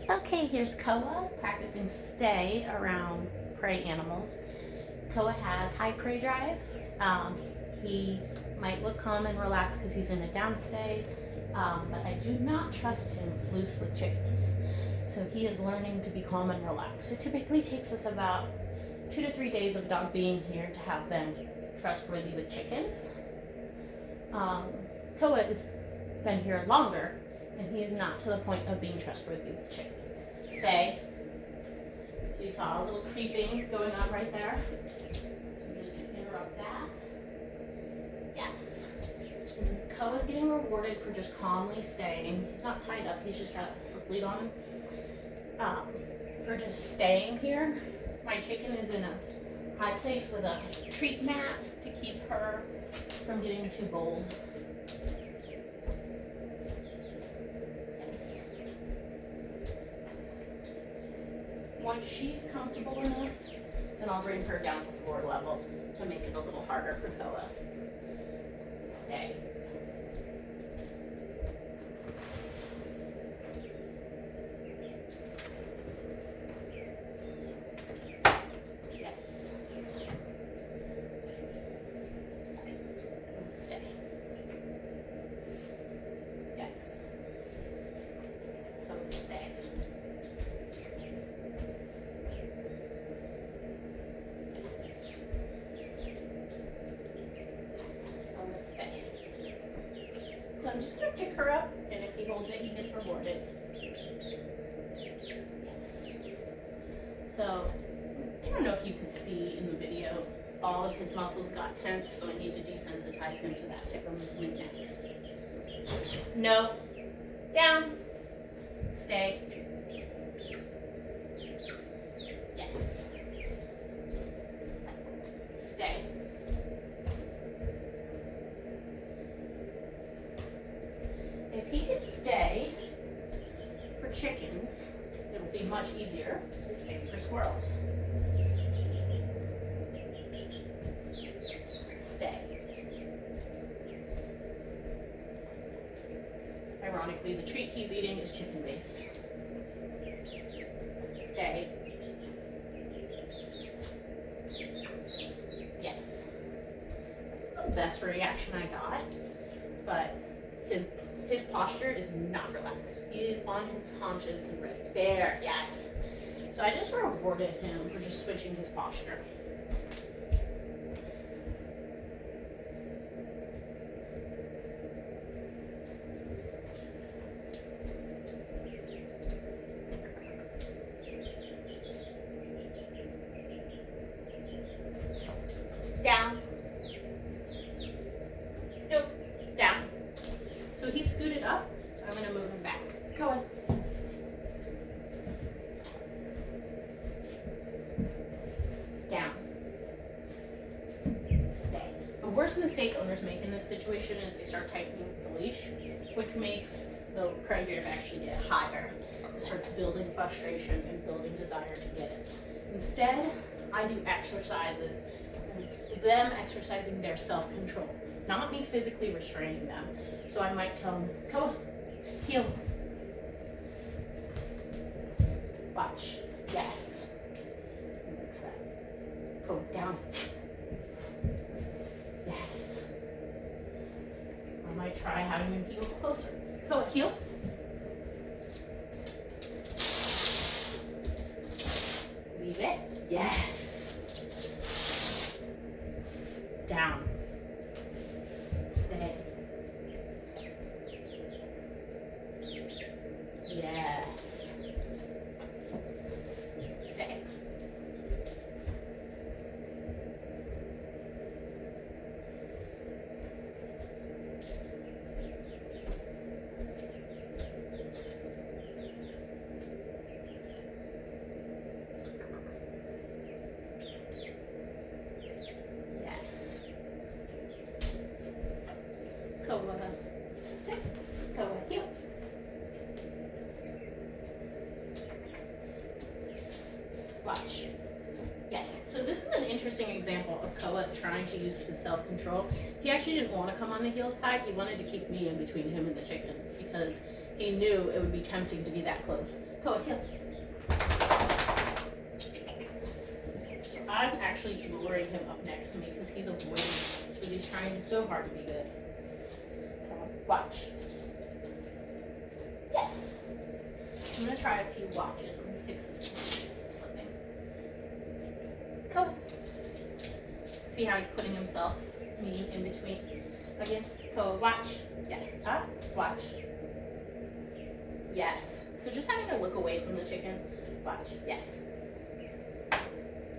Okay, here's Koa practicing stay around prey animals. Koa has high prey drive. He might look calm and relaxed because he's in a downstay, but I do not trust him loose with chickens. So he is learning to be calm and relaxed. It typically takes us about 2 to 3 days of dog being here to have them trustworthy with chickens. Koa has been here longer, and he is not to the point of being trustworthy with chickens. Stay. So you saw a little creeping going on right there. So I'm just going to interrupt that. Yes. And Koa's getting rewarded for just calmly staying. He's not tied up, he's just got a slip lead on him. For just staying here. My chicken is in a high place with a treat mat to keep her from getting too bold. Yes. Once she's comfortable enough, then I'll bring her down to floor level to make it a little harder for Koa. Stay. Yes. Stay. Yes. Koa, stay. So I'm just going to pick her up, and if he holds it, he gets rewarded. Yes. So, I don't know if you could see in the video, all of his muscles got tense, so I need to desensitize him to that type of movement next. No. Down. Stay. Yes. Stay. If he could stay for chickens, it'll be much easier to stay for squirrels. Stay. Ironically, the treat he's eating is chicken-based. Stay. Yes. That's the best reaction I got, but his posture is not relaxed. He is on his haunches and ready. There, yes. So I just rewarded him for just switching his posture. Down. Nope. Down. So he scooted up, so I'm going to move him back. Go on. Down. Stay. The worst mistake owners make in this situation is they start tightening the leash, which makes the prey drive actually get higher. It starts building frustration and building desire to get it. Instead, I do exercises, and them exercising their self-control, not me physically restraining them. So I might tell them, go, heel. Watch. Yes. Like that. Go down. Yes. I might try having him heel closer. Go, heel. Leave it. Yes. Down. Stay. Yes. Stay. Yes. Koa. Sit. Koa. Heel. Watch. Yes, so this is an interesting example of Koa trying to use his self-control. He actually didn't want to come on the heel side. He wanted to keep me in between him and the chicken because he knew it would be tempting to be that close. Koa, heel. So I'm actually luring him up next to me because he's avoiding me, because he's trying so hard to be good. Come on, watch. Yes. I'm gonna try a few watches. I'm gonna fix this because it's slipping. Koa. See how he's putting himself, me, in between. Again, Koa, watch. Yes. Watch. Yes. So just having to look away from the chicken. Watch. Yes.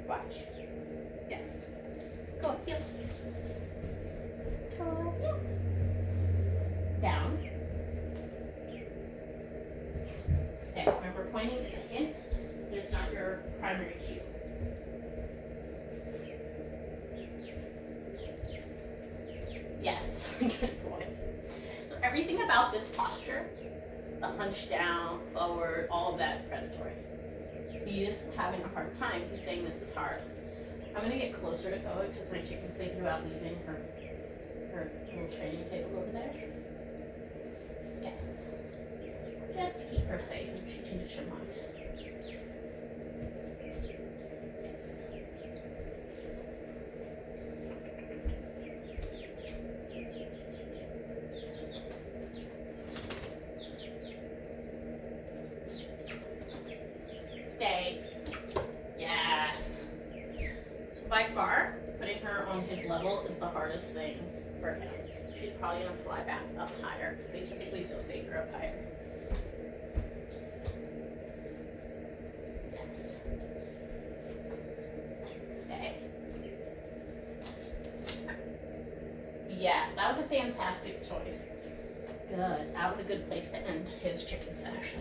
Watch. Yes. Koa, heel. Koa, heel. Down. Stay. Remember, pointing is a hint, but it's not your primary cue. Yes. Good boy. So everything about this posture, the hunch down, forward, all of that is predatory. He is having a hard time. He's saying this is hard. I'm gonna get closer to Koa because my chicken's thinking about leaving her little training table over there. Yes. Just to keep her safe and she changes her mind. Yes. Stay. Yes. So by far, putting her on his level is the hardest thing for him. She's probably gonna fly back up higher because they typically feel safer up higher. Yes. Stay. Yes, that was a fantastic choice. Good. That was a good place to end his chicken session.